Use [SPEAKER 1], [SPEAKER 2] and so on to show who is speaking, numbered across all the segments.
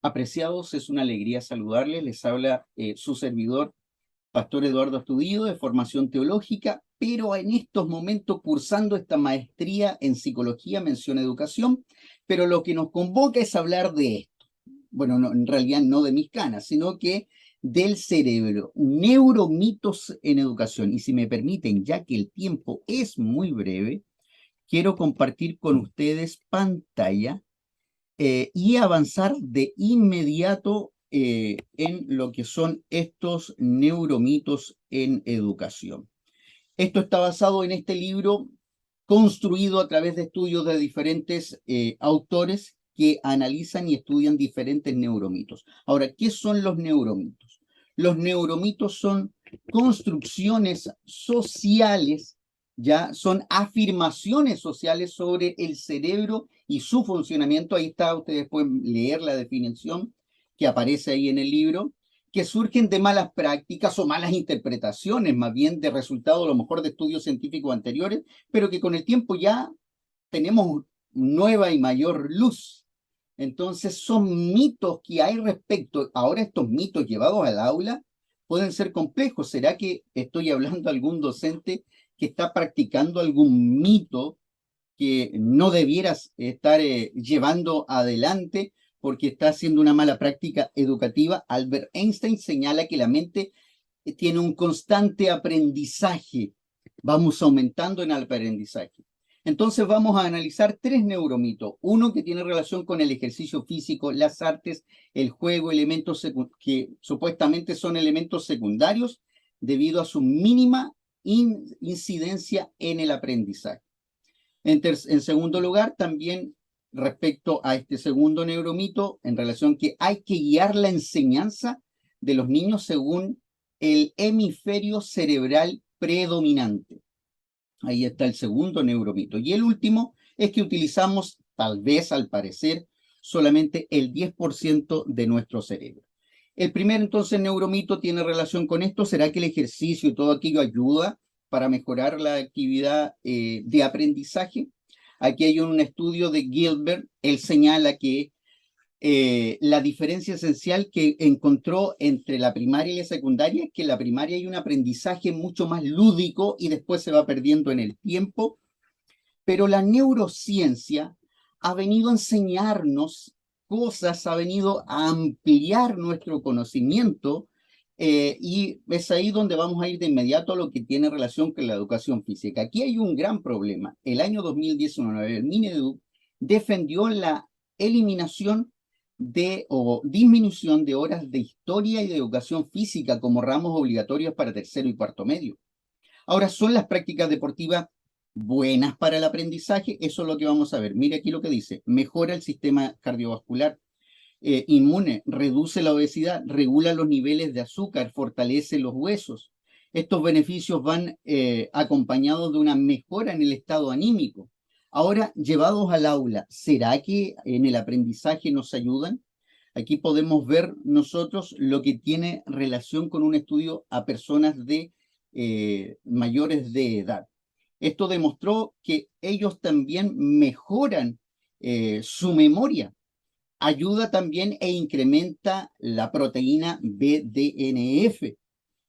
[SPEAKER 1] Apreciados, es una alegría saludarles. Les habla su servidor, Pastor Eduardo Astudillo, de formación teológica, pero en estos momentos cursando esta maestría en psicología, mención educación, pero lo que nos convoca es hablar de esto. Bueno, no, en realidad no de mis canas, sino que del cerebro, neuromitos en educación. Y si me permiten, ya que el tiempo es muy breve, quiero compartir con ustedes pantalla y avanzar de inmediato en lo que son estos neuromitos en educación. Esto está basado en este libro construido a través de estudios de diferentes autores que analizan y estudian diferentes neuromitos. Ahora, ¿qué son los neuromitos? Los neuromitos son construcciones sociales, ya son afirmaciones sociales sobre el cerebro y su funcionamiento. Ahí está, ustedes pueden leer la definición que aparece ahí en el libro, que surgen de malas prácticas o malas interpretaciones, más bien de resultado a lo mejor de estudios científicos anteriores, pero que con el tiempo ya tenemos nueva y mayor luz. Entonces son mitos que hay respecto. Ahora estos mitos llevados al aula pueden ser complejos. ¿Será que estoy hablando a algún docente que está practicando algún mito que no debieras estar llevando adelante porque está haciendo una mala práctica educativa? Albert Einstein señala que la mente tiene un constante aprendizaje. Vamos aumentando en el aprendizaje. Entonces vamos a analizar tres neuromitos. Uno que tiene relación con el ejercicio físico, las artes, el juego, elementos que supuestamente son elementos secundarios debido a su mínima incidencia en el aprendizaje. En segundo lugar, también respecto a este segundo neuromito, en relación que hay que guiar la enseñanza de los niños según el hemisferio cerebral predominante. Ahí está el segundo neuromito. Y el último es que utilizamos, tal vez al parecer, solamente el 10% de nuestro cerebro. El primer entonces neuromito tiene relación con esto. ¿Será que el ejercicio y todo aquello ayuda para mejorar la actividad de aprendizaje? Aquí hay un estudio de Gilbert. Él señala que la diferencia esencial que encontró entre la primaria y la secundaria es que en la primaria hay un aprendizaje mucho más lúdico y después se va perdiendo en el tiempo, pero la neurociencia ha venido a enseñarnos cosas, ha venido a ampliar nuestro conocimiento y es ahí donde vamos a ir de inmediato a lo que tiene relación con la educación física. Aquí hay un gran problema. El año 2019, el Minedu defendió la eliminación o disminución de horas de historia y de educación física como ramos obligatorios para tercero y cuarto medio. Ahora, ¿son las prácticas deportivas buenas para el aprendizaje? Eso es lo que vamos a ver. Mire aquí lo que dice. Mejora el sistema cardiovascular, inmune, reduce la obesidad, regula los niveles de azúcar, fortalece los huesos. Estos beneficios van acompañados de una mejora en el estado anímico. Ahora, llevados al aula, ¿será que en el aprendizaje nos ayudan? Aquí podemos ver nosotros lo que tiene relación con un estudio a personas de mayores de edad. Esto demostró que ellos también mejoran su memoria, ayuda también e incrementa la proteína BDNF,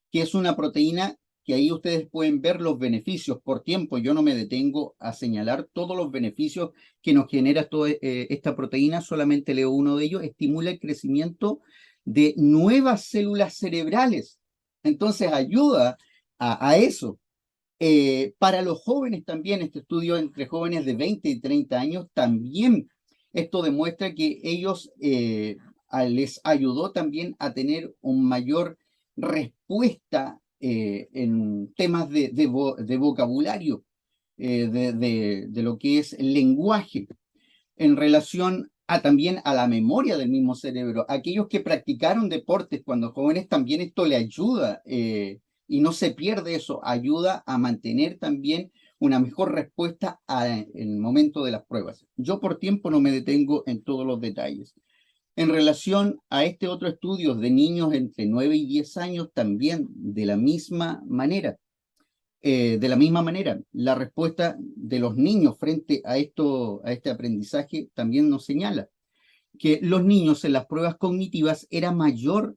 [SPEAKER 1] que es una proteína que ahí ustedes pueden ver los beneficios por tiempo. Yo no me detengo a señalar todos los beneficios que nos genera toda esta proteína, solamente leo uno de ellos. Estimula el crecimiento de nuevas células cerebrales. Entonces ayuda a eso. Para los jóvenes también, este estudio entre jóvenes de 20 y 30 años, también esto demuestra que ellos les ayudó también a tener una mayor respuesta en temas de vocabulario, de lo que es el lenguaje, en relación a también a la memoria del mismo cerebro. Aquellos que practicaron deportes cuando jóvenes, también esto le ayuda y no se pierde eso, ayuda a mantener también una mejor respuesta en el momento de las pruebas. Yo por tiempo no me detengo en todos los detalles. En relación a este otro estudio de niños entre 9 y 10 años, también de la misma manera. La respuesta de los niños frente a este aprendizaje también nos señala. que los niños en las pruebas cognitivas era mejor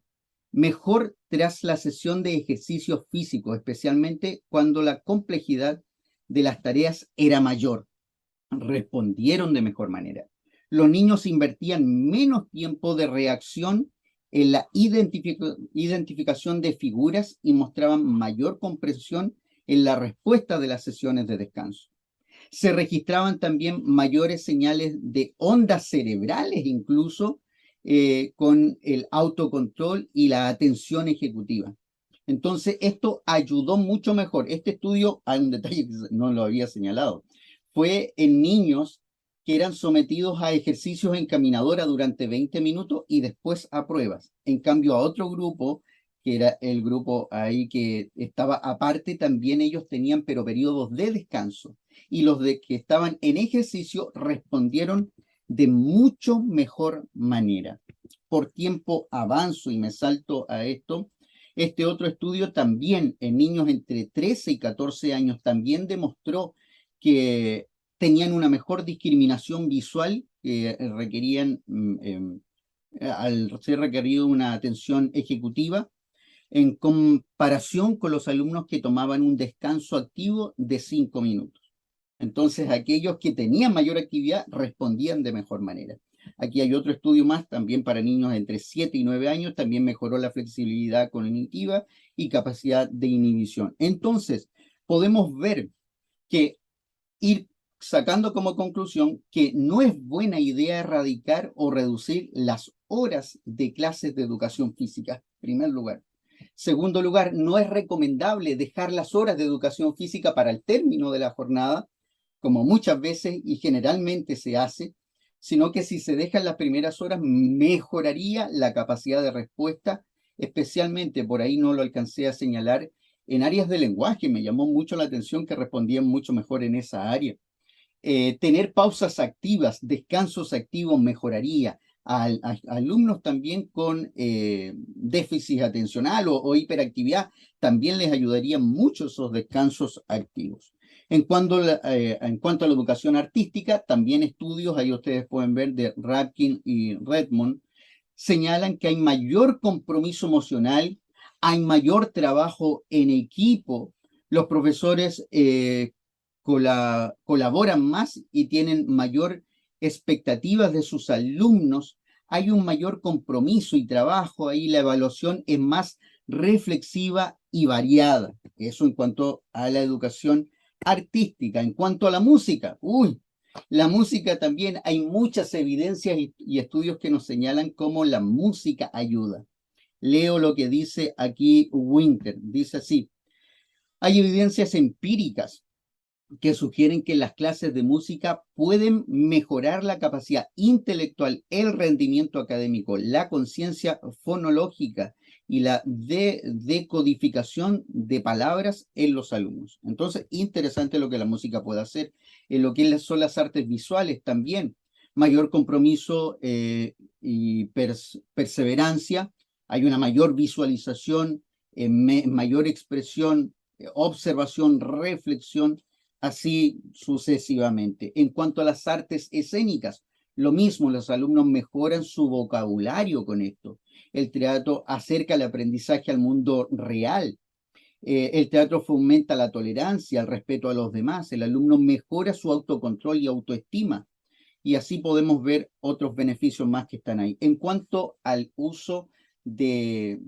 [SPEAKER 1] tras la sesión de ejercicios físicos, especialmente cuando la complejidad de las tareas era mayor. Respondieron de mejor manera. Los niños invertían menos tiempo de reacción en la identificación de figuras y mostraban mayor comprensión en la respuesta de las sesiones de descanso. Se registraban también mayores señales de ondas cerebrales, incluso con el autocontrol y la atención ejecutiva. Entonces, esto ayudó mucho mejor. Este estudio, hay un detalle que no lo había señalado, fue en niños que eran sometidos a ejercicios en caminadora durante 20 minutos y después a pruebas. En cambio, a otro grupo, que era el grupo ahí que estaba aparte, también ellos tenían pero periodos de descanso. Y los de que estaban en ejercicio respondieron de mucho mejor manera. Por tiempo avanzo y me salto a esto. Este otro estudio también en niños entre 13 y 14 años también demostró que tenían una mejor discriminación visual, que requerían, al ser requerido una atención ejecutiva, en comparación con los alumnos que tomaban un descanso activo de 5 minutos. Entonces, aquellos que tenían mayor actividad respondían de mejor manera. Aquí hay otro estudio más, también para niños entre 7 y 9 años, también mejoró la flexibilidad cognitiva y capacidad de inhibición. Entonces, podemos ver que ir sacando como conclusión que no es buena idea erradicar o reducir las horas de clases de educación física, en primer lugar. Segundo lugar, no es recomendable dejar las horas de educación física para el término de la jornada, como muchas veces y generalmente se hace, sino que si se dejan las primeras horas mejoraría la capacidad de respuesta, especialmente, por ahí no lo alcancé a señalar, en áreas de lenguaje. Me llamó mucho la atención que respondían mucho mejor en esa área. Tener pausas activas, descansos activos mejoraría. A alumnos también con déficit atencional o hiperactividad, también les ayudarían mucho esos descansos activos. En cuanto a la educación artística, también estudios, ahí ustedes pueden ver, de Rapkin y Redmond, señalan que hay mayor compromiso emocional, hay mayor trabajo en equipo, los profesores colaboran más y tienen mayor expectativas de sus alumnos, hay un mayor compromiso y trabajo, ahí la evaluación es más reflexiva y variada. Eso en cuanto a la educación artística. En cuanto a la música, la música también hay muchas evidencias y estudios que nos señalan cómo la música ayuda. Leo lo que dice aquí Winter, dice así: hay evidencias empíricas que sugieren que las clases de música pueden mejorar la capacidad intelectual, el rendimiento académico, la conciencia fonológica y la decodificación de palabras en los alumnos. Entonces, interesante lo que la música puede hacer. En lo que son las artes visuales también, mayor compromiso y perseverancia, hay una mayor visualización, mayor expresión, observación, reflexión, así sucesivamente. En cuanto a las artes escénicas, lo mismo, los alumnos mejoran su vocabulario con esto. El teatro acerca el aprendizaje al mundo real. El teatro fomenta la tolerancia, el respeto a los demás. El alumno mejora su autocontrol y autoestima. Y así podemos ver otros beneficios más que están ahí. En cuanto al uso de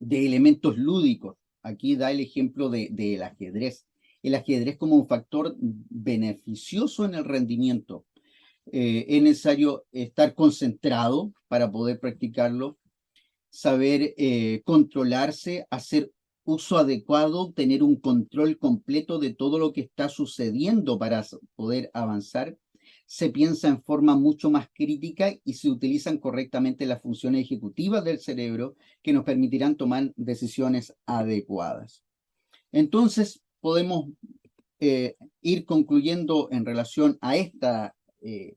[SPEAKER 1] elementos lúdicos, aquí da el ejemplo del ajedrez. El ajedrez como un factor beneficioso en el rendimiento. Es necesario estar concentrado para poder practicarlo, saber controlarse, hacer uso adecuado, tener un control completo de todo lo que está sucediendo para poder avanzar. Se piensa en forma mucho más crítica y se utilizan correctamente las funciones ejecutivas del cerebro que nos permitirán tomar decisiones adecuadas. Entonces, podemos ir concluyendo en relación a esta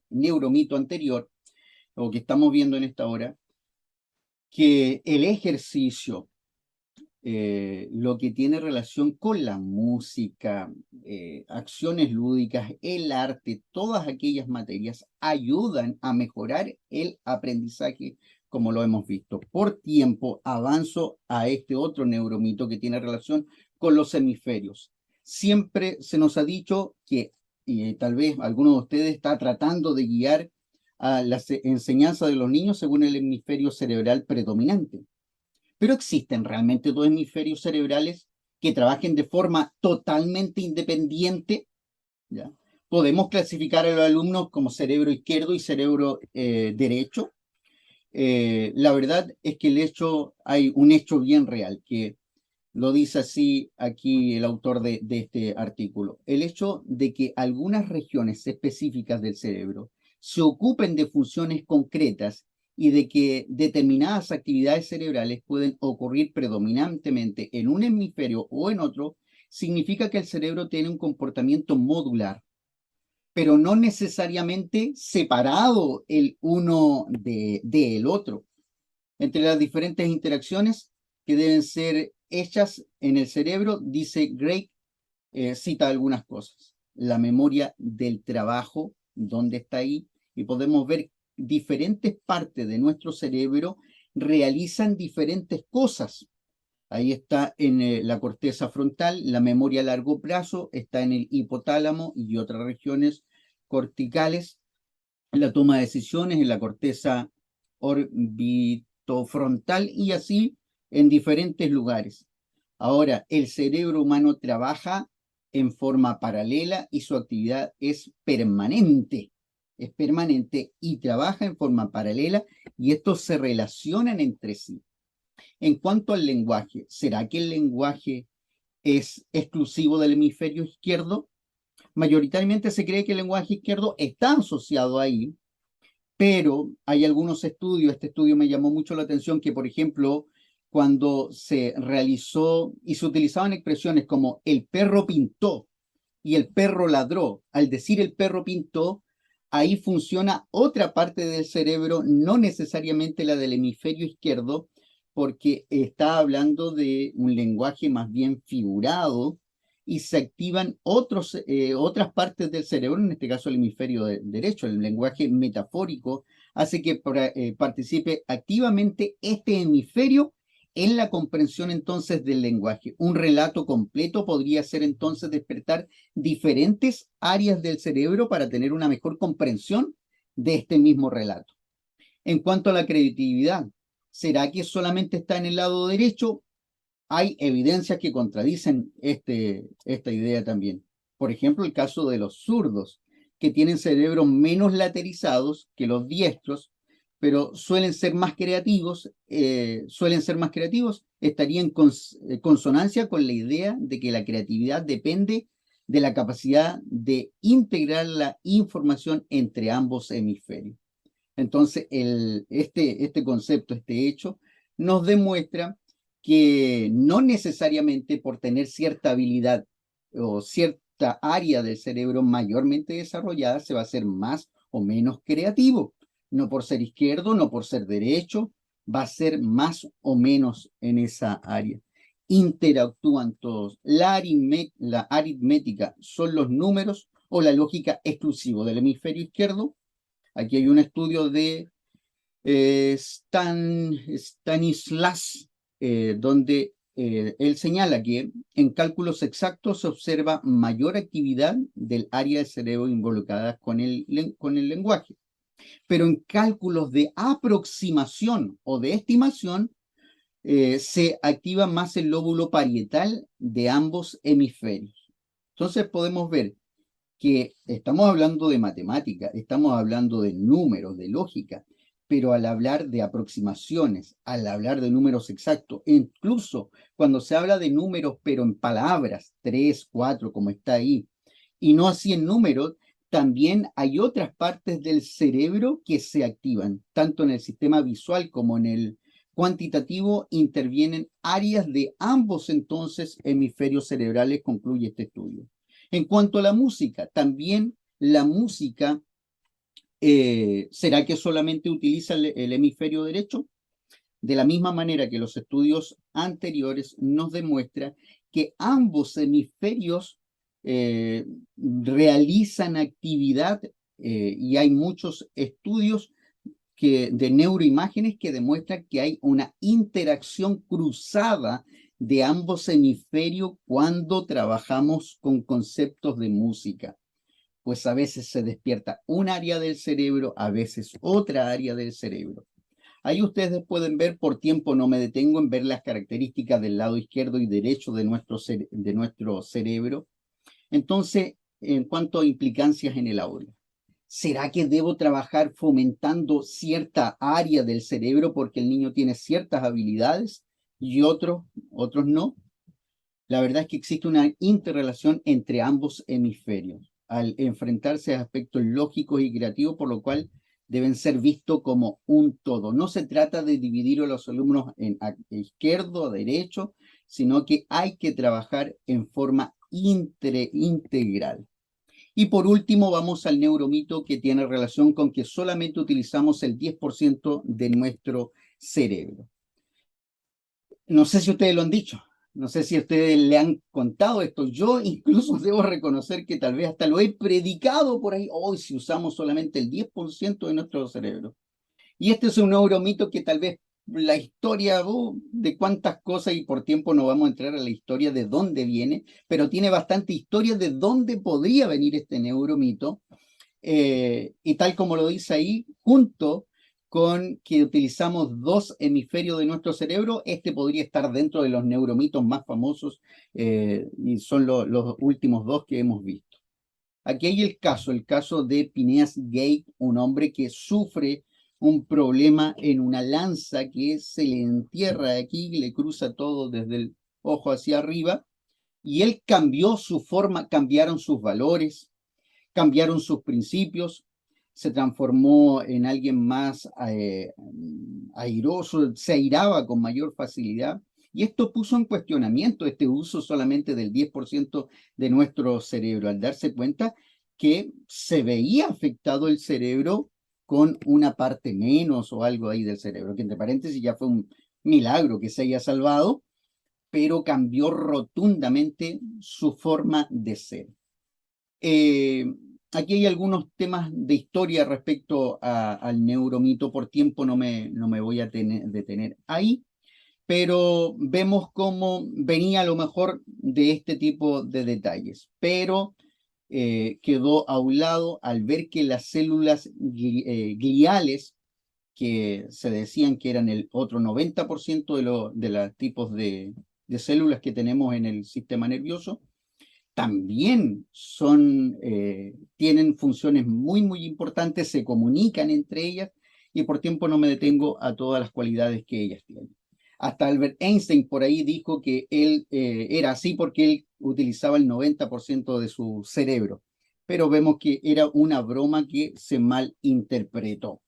[SPEAKER 1] neuromito anterior, o que estamos viendo en esta hora, que el ejercicio, lo que tiene relación con la música, acciones lúdicas, el arte, todas aquellas materias ayudan a mejorar el aprendizaje, como lo hemos visto. Por tiempo, avanzo a este otro neuromito que tiene relación con los hemisferios. Siempre se nos ha dicho que, y tal vez alguno de ustedes está tratando de guiar a la enseñanza de los niños según el hemisferio cerebral predominante. Pero existen realmente dos hemisferios cerebrales que trabajen de forma totalmente independiente, ¿ya? Podemos clasificar a los alumnos como cerebro izquierdo y cerebro derecho. La verdad es que hay un hecho bien real, que lo dice así aquí el autor de este artículo. El hecho de que algunas regiones específicas del cerebro se ocupen de funciones concretas y de que determinadas actividades cerebrales pueden ocurrir predominantemente en un hemisferio o en otro, significa que el cerebro tiene un comportamiento modular, pero no necesariamente separado el uno del otro. Entre las diferentes interacciones que deben ser hechas en el cerebro, dice Gray, cita algunas cosas. La memoria del trabajo, ¿dónde está ahí? Y podemos ver diferentes partes de nuestro cerebro realizan diferentes cosas. Ahí está en la corteza frontal, la memoria a largo plazo, está en el hipotálamo y otras regiones corticales, la toma de decisiones en la corteza orbitofrontal y así en diferentes lugares. Ahora, el cerebro humano trabaja en forma paralela y su actividad es permanente y trabaja en forma paralela y estos se relacionan entre sí. En cuanto al lenguaje, ¿será que el lenguaje es exclusivo del hemisferio izquierdo? Mayoritariamente se cree que el lenguaje izquierdo está asociado ahí, pero hay algunos estudios, este estudio me llamó mucho la atención, que por ejemplo, cuando se realizó y se utilizaban expresiones como el perro pintó y el perro ladró, al decir el perro pintó, ahí funciona otra parte del cerebro, no necesariamente la del hemisferio izquierdo, porque está hablando de un lenguaje más bien figurado y se activan otras partes del cerebro, en este caso el hemisferio derecho, el lenguaje metafórico, hace que participe activamente este hemisferio en la comprensión entonces del lenguaje. Un relato completo podría ser entonces despertar diferentes áreas del cerebro para tener una mejor comprensión de este mismo relato. En cuanto a la creatividad, ¿será que solamente está en el lado derecho? Hay evidencias que contradicen esta idea también. Por ejemplo, el caso de los zurdos, que tienen cerebros menos laterizados que los diestros, pero suelen ser más creativos, estaría en consonancia con la idea de que la creatividad depende de la capacidad de integrar la información entre ambos hemisferios. Entonces, este concepto, este hecho, nos demuestra que no necesariamente por tener cierta habilidad o cierta área del cerebro mayormente desarrollada se va a ser más o menos creativo. No por ser izquierdo, no por ser derecho, va a ser más o menos en esa área. Interactúan todos. La aritmética son los números o la lógica exclusivo del hemisferio izquierdo. Aquí hay un estudio de Stanislas, donde él señala que en cálculos exactos se observa mayor actividad del área del cerebro involucrada con el lenguaje, pero en cálculos de aproximación o de estimación se activa más el lóbulo parietal de ambos hemisferios. Entonces podemos ver que estamos hablando de matemática, estamos hablando de números, de lógica, pero al hablar de aproximaciones, al hablar de números exactos, incluso cuando se habla de números, pero en palabras, 3, 4, como está ahí, y no así en números, también hay otras partes del cerebro que se activan, tanto en el sistema visual como en el cuantitativo, intervienen áreas de ambos entonces hemisferios cerebrales, concluye este estudio. En cuanto a la música, también la música, ¿será que solamente utiliza el hemisferio derecho? De la misma manera que los estudios anteriores nos demuestran que ambos hemisferios realizan actividad y hay muchos estudios de neuroimágenes que demuestran que hay una interacción cruzada de ambos hemisferios cuando trabajamos con conceptos de música. Pues a veces se despierta un área del cerebro, a veces otra área del cerebro. Ahí ustedes pueden ver, por tiempo no me detengo en ver las características del lado izquierdo y derecho de nuestro cerebro. Entonces, en cuanto a implicancias en el aula, ¿será que debo trabajar fomentando cierta área del cerebro porque el niño tiene ciertas habilidades y otros no? La verdad es que existe una interrelación entre ambos hemisferios al enfrentarse a aspectos lógicos y creativos, por lo cual deben ser vistos como un todo. No se trata de dividir a los alumnos en izquierdo o derecho, sino que hay que trabajar en forma integral. Y por último, vamos al neuromito que tiene relación con que solamente utilizamos el 10% de nuestro cerebro. No sé si ustedes lo han dicho, no sé si ustedes le han contado esto. Yo incluso debo reconocer que tal vez hasta lo he predicado por ahí. Hoy si usamos solamente el 10% de nuestro cerebro. Y este es un neuromito que tal vez la historia de cuántas cosas, y por tiempo no vamos a entrar a la historia de dónde viene, pero tiene bastante historia de dónde podría venir este neuromito. Y tal como lo dice ahí, junto con que utilizamos dos hemisferios de nuestro cerebro, este podría estar dentro de los neuromitos más famosos y son los últimos dos que hemos visto. Aquí hay el caso de Phineas Gage, un hombre que sufre un problema en una lanza que se le entierra aquí, le cruza todo desde el ojo hacia arriba, y él cambió su forma, cambiaron sus valores, cambiaron sus principios, se transformó en alguien más airoso, se airaba con mayor facilidad. Y esto puso en cuestionamiento este uso solamente del 10% de nuestro cerebro, al darse cuenta que se veía afectado el cerebro con una parte menos o algo ahí del cerebro, que entre paréntesis ya fue un milagro que se haya salvado, pero cambió rotundamente su forma de ser. Aquí hay algunos temas de historia respecto al neuromito. Por tiempo no me voy a detener ahí, pero vemos cómo venía a lo mejor de este tipo de detalles, pero quedó a un lado al ver que las células gliales, que se decían que eran el otro 90% de los tipos de células que tenemos en el sistema nervioso, también tienen funciones muy importantes, se comunican entre ellas, y por tiempo no me detengo a todas las cualidades que ellas tienen. Hasta Albert Einstein por ahí dijo que él era así porque él utilizaba el 90% de su cerebro, pero vemos que era una broma que se malinterpretó.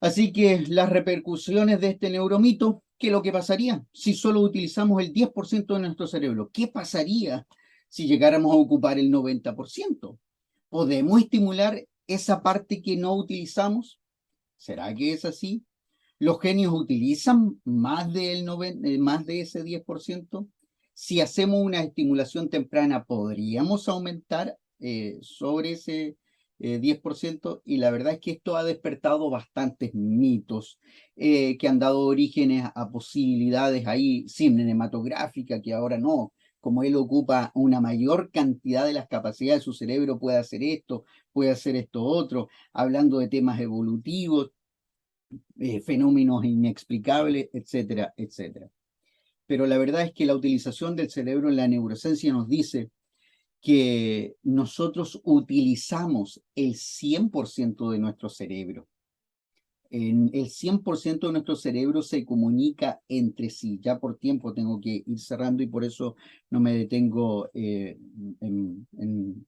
[SPEAKER 1] Así que las repercusiones de este neuromito, ¿qué es lo que pasaría si solo utilizamos el 10% de nuestro cerebro? ¿Qué pasaría si llegáramos a ocupar el 90%? ¿Podemos estimular esa parte que no utilizamos? ¿Será que es así? ¿Los genios utilizan más más de ese 10%? Si hacemos una estimulación temprana, ¿podríamos aumentar sobre ese 10%? Y la verdad es que esto ha despertado bastantes mitos que han dado orígenes a posibilidades ahí cinematográficas que ahora no. Como él ocupa una mayor cantidad de las capacidades de su cerebro, puede hacer esto otro, hablando de temas evolutivos, fenómenos inexplicables, etcétera, etcétera. Pero la verdad es que la utilización del cerebro en la neurociencia nos dice que nosotros utilizamos el 100% de nuestro cerebro. El 100% de nuestro cerebro se comunica entre sí. Ya por tiempo tengo que ir cerrando y por eso no me detengo en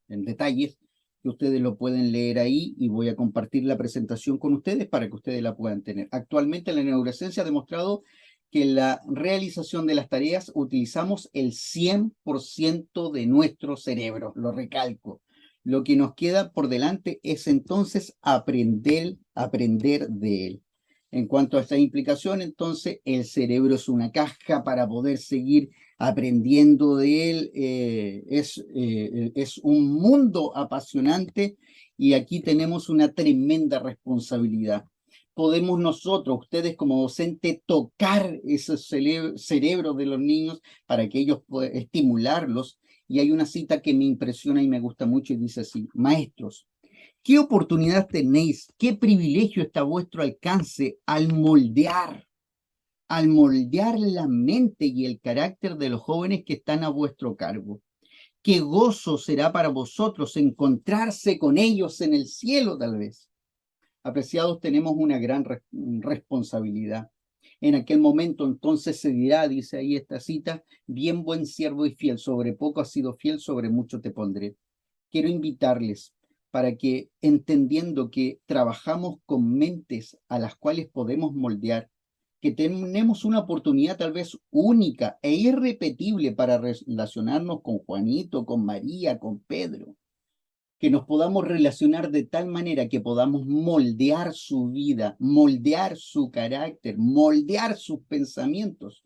[SPEAKER 1] detalles, que ustedes lo pueden leer ahí, y voy a compartir la presentación con ustedes para que ustedes la puedan tener. Actualmente la neurociencia ha demostrado que en la realización de las tareas utilizamos el 100% de nuestro cerebro, lo recalco. Lo que nos queda por delante es entonces aprender de él. En cuanto a esta implicación, entonces, el cerebro es una caja para poder seguir aprendiendo de él. Es un mundo apasionante y aquí tenemos una tremenda responsabilidad. Podemos nosotros, ustedes como docentes, tocar ese cerebro de los niños para que ellos puedan estimularlos. Y hay una cita que me impresiona y me gusta mucho y dice así: maestros, ¿qué oportunidad tenéis? ¿Qué privilegio está a vuestro alcance al moldear la mente y el carácter de los jóvenes que están a vuestro cargo? ¿Qué gozo será para vosotros encontrarse con ellos en el cielo, tal vez? Apreciados, tenemos una gran responsabilidad. En aquel momento entonces se dirá, dice ahí esta cita: bien buen siervo y fiel, sobre poco has sido fiel, sobre mucho te pondré. Quiero invitarles para que, entendiendo que trabajamos con mentes a las cuales podemos moldear, que tenemos una oportunidad tal vez única e irrepetible para relacionarnos con Juanito, con María, con Pedro, que nos podamos relacionar de tal manera que podamos moldear su vida, moldear su carácter, moldear sus pensamientos,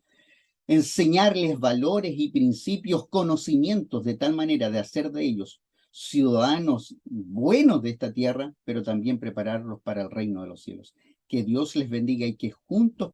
[SPEAKER 1] enseñarles valores y principios, conocimientos, de tal manera de hacer de ellos ciudadanos buenos de esta tierra, pero también prepararlos para el reino de los cielos. Que Dios les bendiga y que juntos